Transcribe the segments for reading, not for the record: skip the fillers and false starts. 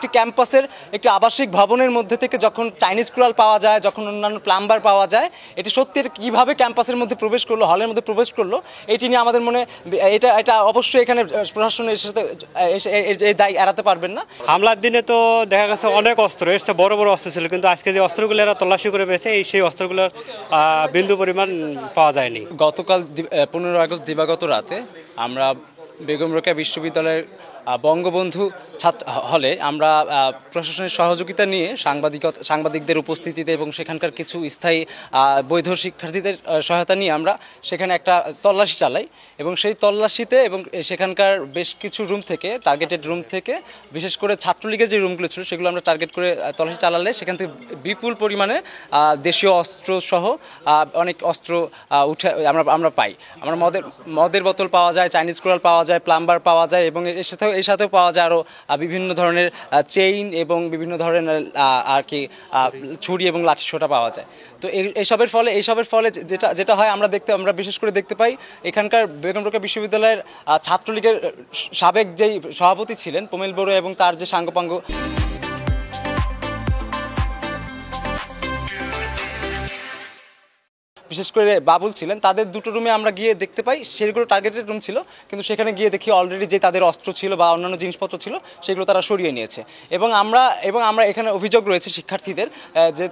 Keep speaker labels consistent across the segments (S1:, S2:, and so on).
S1: একটি ক্যাম্পাসের একটি আবাসিক ভবনের মধ্যে থেকে যখন চাইনিজ কুড়াল পাওয়া যায়, যখন অন্যান্য প্লাম্বার পাওয়া যায়, এটি সত্যি কীভাবে ক্যাম্পাসের মধ্যে প্রবেশ করলো, হলের মধ্যে প্রবেশ করলো, এটি নিয়ে আমাদের মনে এটা অবশ্যই এখানে প্রশাসনের সাথে এই দায় এড়াতে পারবেন না।
S2: হামলার দিনে তো দেখা গেছে অনেক অস্ত্র, এর চেয়ে বড় বড় অস্ত্র ছিল, কিন্তু আজকে যে অস্ত্রগুলো এরা তল্লাশি করে পেয়েছে সেই অস্ত্রগুলোর বিন্দু পরিমাণ পাওয়া যায়নি।
S1: গতকাল 15 আগস্ট দিবাগত রাতে আমরা বেগম রোকেয়া বিশ্ববিদ্যালয়ের বঙ্গবন্ধু ছাত্র হলে আমরা প্রশাসনের সহযোগিতা নিয়ে সাংবাদিকদের উপস্থিতিতে এবং সেখানকার কিছু স্থায়ী বৈধ শিক্ষার্থীদের সহায়তা নিয়ে আমরা সেখানে একটা তল্লাশি চালাই এবং সেই তল্লাশিতে এবং সেখানকার বেশ কিছু রুম থেকে, টার্গেটেড রুম থেকে, বিশেষ করে ছাত্রলীগের যে রুমগুলো ছিল সেগুলো আমরা টার্গেট করে তল্লাশি চালালে সেখান থেকে বিপুল পরিমাণে দেশীয় অস্ত্রসহ অনেক অস্ত্র উঠে আমরা পাই। আমরা মদের বোতল পাওয়া যায়, চাইনিজ কুড়াল পাওয়া যায়, প্লাম্বার পাওয়া যায় এবং এর সাথেও পাওয়া যায় আরও বিভিন্ন ধরনের চেইন এবং বিভিন্ন ধরনের আর কি ছুরি এবং লাঠিসোঁটা পাওয়া যায়। তো এইসবের ফলে যেটা হয় আমরা বিশেষ করে দেখতে পাই এখানকার বেগম রোকেয়া বিশ্ববিদ্যালয়ের ছাত্রলীগের সাবেক যেই সভাপতি ছিলেন পোমেল বড়ুয়া এবং তার যে সাঙ্গপাঙ্গ বিশেষ করে বাবুল ছিলেন, তাদের দুটো রুমে আমরা গিয়ে দেখতে পাই সেগুলো টার্গেটেড রুম ছিল, কিন্তু সেখানে গিয়ে দেখি অলরেডি যে তাদের অস্ত্র ছিল বা অন্যান্য জিনিসপত্র ছিল সেগুলো তারা সরিয়ে নিয়েছে। এবং আমরা এখানে অভিযোগ রয়েছে শিক্ষার্থীদের যে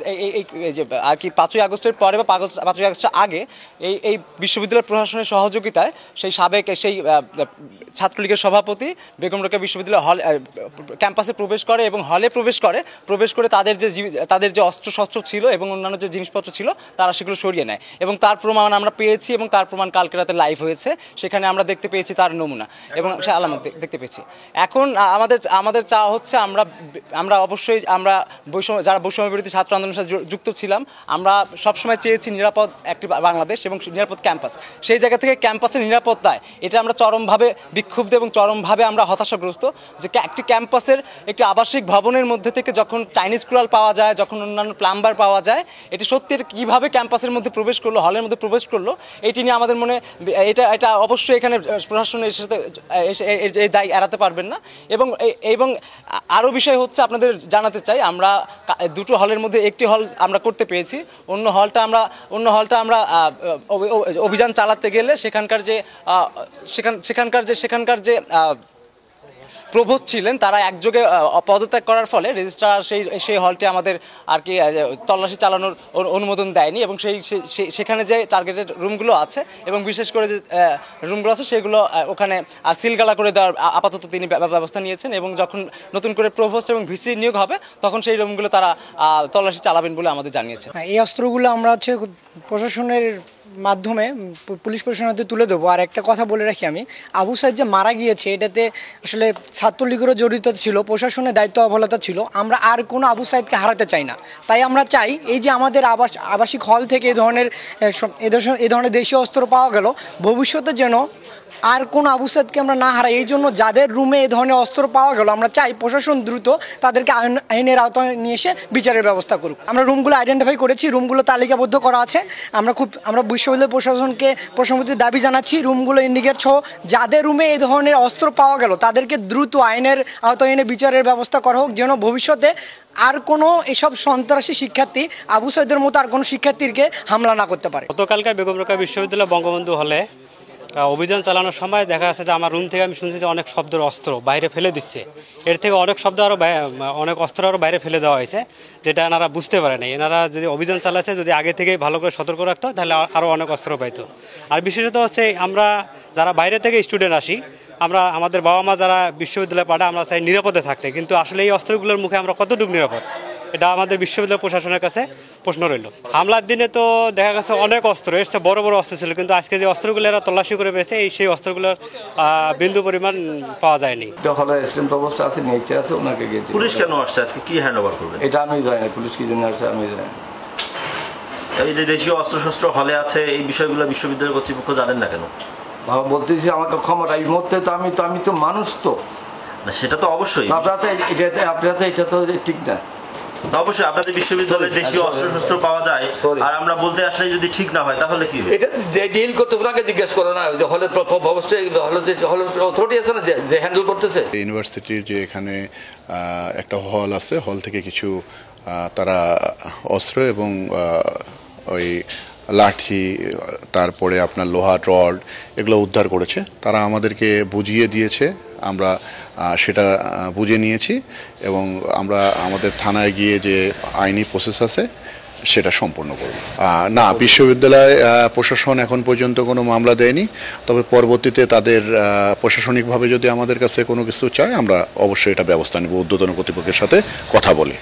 S1: এই যে আর কি 5ই আগস্টের পরে বা 5ই আগস্টের আগে এই বিশ্ববিদ্যালয় প্রশাসনের সহযোগিতায় সেই সাবেক ছাত্রলীগের সভাপতি বেগম রোকেয়া বিশ্ববিদ্যালয় ক্যাম্পাসে প্রবেশ করে এবং হলে প্রবেশ করে তাদের যে অস্ত্রশস্ত্র ছিল এবং অন্যান্য যে জিনিসপত্র ছিল তারা সেগুলো সরিয়ে নেয় এবং তার প্রমাণ আমরা পেয়েছি এবং তার প্রমাণ কালকে রাতে লাইভ হয়েছে, সেখানে আমরা দেখতে পেয়েছি তার নমুনা এবং সে আলামত দেখতে পেয়েছি। এখন আমাদের চাওয়া হচ্ছে আমরা অবশ্যই যারা বৈষম্য বিরোধী ছাত্র আন্দোলনের সাথে যুক্ত ছিলাম, আমরা সবসময় চেয়েছি নিরাপদ একটি বাংলাদেশ এবং নিরাপদ ক্যাম্পাস। সেই জায়গা থেকে ক্যাম্পাসের নিরাপত্তায় এটা আমরা চরমভাবে বিক্ষুব্ধ এবং চরমভাবে আমরা হতাশাগ্রস্ত যে একটি ক্যাম্পাসের একটি আবাসিক ভবনের মধ্যে থেকে যখন চাইনিজ কুড়াল পাওয়া যায়, যখন অন্যান্য প্লাম্বার পাওয়া যায়, এটি সত্যি কীভাবে ক্যাম্পাসের মধ্যে প্রবেশ করলো, হলের মধ্যে প্রবেশ করলো, এটি নিয়ে আমাদের মনে এটা অবশ্যই এখানে প্রশাসনের সাথে এই দায় এড়াতে পারবেন না। এবং আরও বিষয় হচ্ছে আপনাদের জানাতে চাই, আমরা দুটো হলের মধ্যে একটি হল আমরা করতে পেরেছি, অন্য হলটা আমরা অভিযান চালাতে গেলে সেখানকার যে প্রভোস্ট ছিলেন তারা একযোগে পদত্যাগ করার ফলে রেজিস্ট্রার সেই হলটি আমাদের আর কি তল্লাশি চালানোর অনুমোদন দেয়নি এবং সেখানে যে টার্গেটেড রুমগুলো আছে এবং বিশেষ করে যে রুমগুলো আছে সেগুলো ওখানে সিলগালা করে দেওয়ার আপাতত তিনি ব্যবস্থা নিয়েছেন এবং যখন নতুন করে প্রভোস্ট এবং ভিসি নিয়োগ হবে তখন সেই রুমগুলো তারা তল্লাশি চালাবেন বলে আমাদের জানিয়েছেন।
S3: এই অস্ত্রগুলো আমরা প্রশাসনের মাধ্যমে পুলিশ প্রশাসনের হাতে তুলে দেবো। আর একটা কথা বলে রাখি, আমি আবু সাইদ যে মারা গিয়েছে এটাতে আসলে ছাত্রলীগেরও জড়িত ছিল, প্রশাসনের দায়িত্ব অবহেলিত ছিল। আমরা আর কোনো আবু সাইদকে হারাতে চাই না, তাই আমরা চাই এই যে আমাদের আবাসিক হল থেকে এই ধরনের দেশীয় অস্ত্র পাওয়া গেল, ভবিষ্যতে যেন আর কোনো আবু সাইদকে আমরা না হারাই। এই জন্য যাদের রুমে এই ধরনের অস্ত্র পাওয়া গেল আমরা চাই প্রশাসন দ্রুত তাদেরকে আইনের আওতায় নিয়ে এসে বিচারের ব্যবস্থা করুক। আমরা রুমগুলো আইডেন্টিফাই করেছি, রুমগুলো তালিকাবদ্ধ করা আছে। আমরা বিশ্ববিদ্যালয় প্রশাসনকে প্রশাসনের দাবি জানাচ্ছি রুমগুলো ইন্ডিকেট সহ যাদের রুমে এই ধরনের অস্ত্র পাওয়া গেল তাদেরকে দ্রুত আইনের আওতায় এনে বিচারের ব্যবস্থা করা হোক, যেন ভবিষ্যতে আর কোনো এসব সন্ত্রাসী শিক্ষার্থী আবু সাইদের মতো আর কোনো শিক্ষার্থীকে হামলা না করতে পারে।
S2: গতকালকে বেগম রোকেয়া বিশ্ববিদ্যালয় বঙ্গবন্ধু হলে অভিযান চালানোর সময় দেখা যাচ্ছে যে আমার রুম থেকে আমি শুনছি যে অনেক শব্দের অস্ত্র বাইরে ফেলে দিচ্ছে, এর থেকে অনেক অনেক অস্ত্র আরও বাইরে ফেলে দেওয়া হয়েছে, যেটা এনারা বুঝতে পারে না। এনারা যদি অভিযান চালাচ্ছে যদি আগে থেকেই ভালো করে সতর্ক রাখতো তাহলে আরও অনেক অস্ত্র পাইতো। আর বিশেষত হচ্ছে আমরা যারা বাইরে থেকে স্টুডেন্ট আসি, আমাদের বাবা মা যারা বিশ্ববিদ্যালয়ে পড়ে আমরা চাই নিরাপদে থাকতে, কিন্তু আসলে এই অস্ত্রগুলোর মুখে আমরা কতটুকু নিরাপদ, এটা আমাদের বিশ্ববিদ্যালয় প্রশাসনের কাছে প্রশ্ন রইল। হামলার দিনে তো দেখা গেছে অনেক অস্ত্র, এর চেয়ে বড় বড় অস্ত্র ছিল, কিন্তু আজকে যে অস্ত্রগুলো এরা তল্লাশি করে পেয়েছে সেই অস্ত্রগুলোর বিন্দু পরিমাণ পাওয়া যায়নি।
S4: পুলিশ কেন আসছে আজকে, কি হ্যান্ডওভার করবে
S5: এটা আমি জানি না, পুলিশ কি জন্য আসছে আমি জানি।
S4: এই যে দেশীয় অস্ত্রশস্ত্র হলে আছে এই বিষয়গুলো বিশ্ববিদ্যালয় কর্তৃপক্ষ জানেন না কেন?
S5: বাবা বলতেছি আমাকে ক্ষমতা এই মুহূর্তে তো আমি তো মানুষ, তো
S4: সেটা তো অবশ্যই
S5: আপনারা এটা তো ঠিক না।
S4: তো অবশ্যই আপনাদের বিশ্ববিদ্যালয়ে দেশীয় অস্ত্রশস্ত্র পাওয়া যায়,
S5: Sorry.
S4: আর আমরা বলতে আসলে যদি ঠিক না হয় তাহলে কি হবে?
S5: এটা যে ডিল করতে ওনাকে জিজ্ঞেস করো না, যে হলের অবশ্যই হলের অথরিটি আছে না যে হ্যান্ডেল করতেছে।
S6: ইউনিভার্সিটির যে এখানে একটা হল আছে, হল থেকে কিছু তারা অস্ত্র এবং ওই লাঠি, তারপরে আপনার লোহা রড এগুলো উদ্ধার করেছে। তারা আমাদেরকে বুঝিয়ে দিয়েছে, আমরা সেটা বুঝে নিয়েছি এবং আমরা আমাদের থানায় গিয়ে যে আইনি প্রসেস আছে সেটা সম্পূর্ণ করব। না, বিশ্ববিদ্যালয় প্রশাসন এখন পর্যন্ত কোনো মামলা দেয়নি, তবে পরবর্তীতে তাদের প্রশাসনিকভাবে যদি আমাদের কাছে কোনো কিছু চায় আমরা অবশ্যই এটা ব্যবস্থা নেব, ঊর্ধ্বতন কর্তৃপক্ষের সাথে কথা বলে।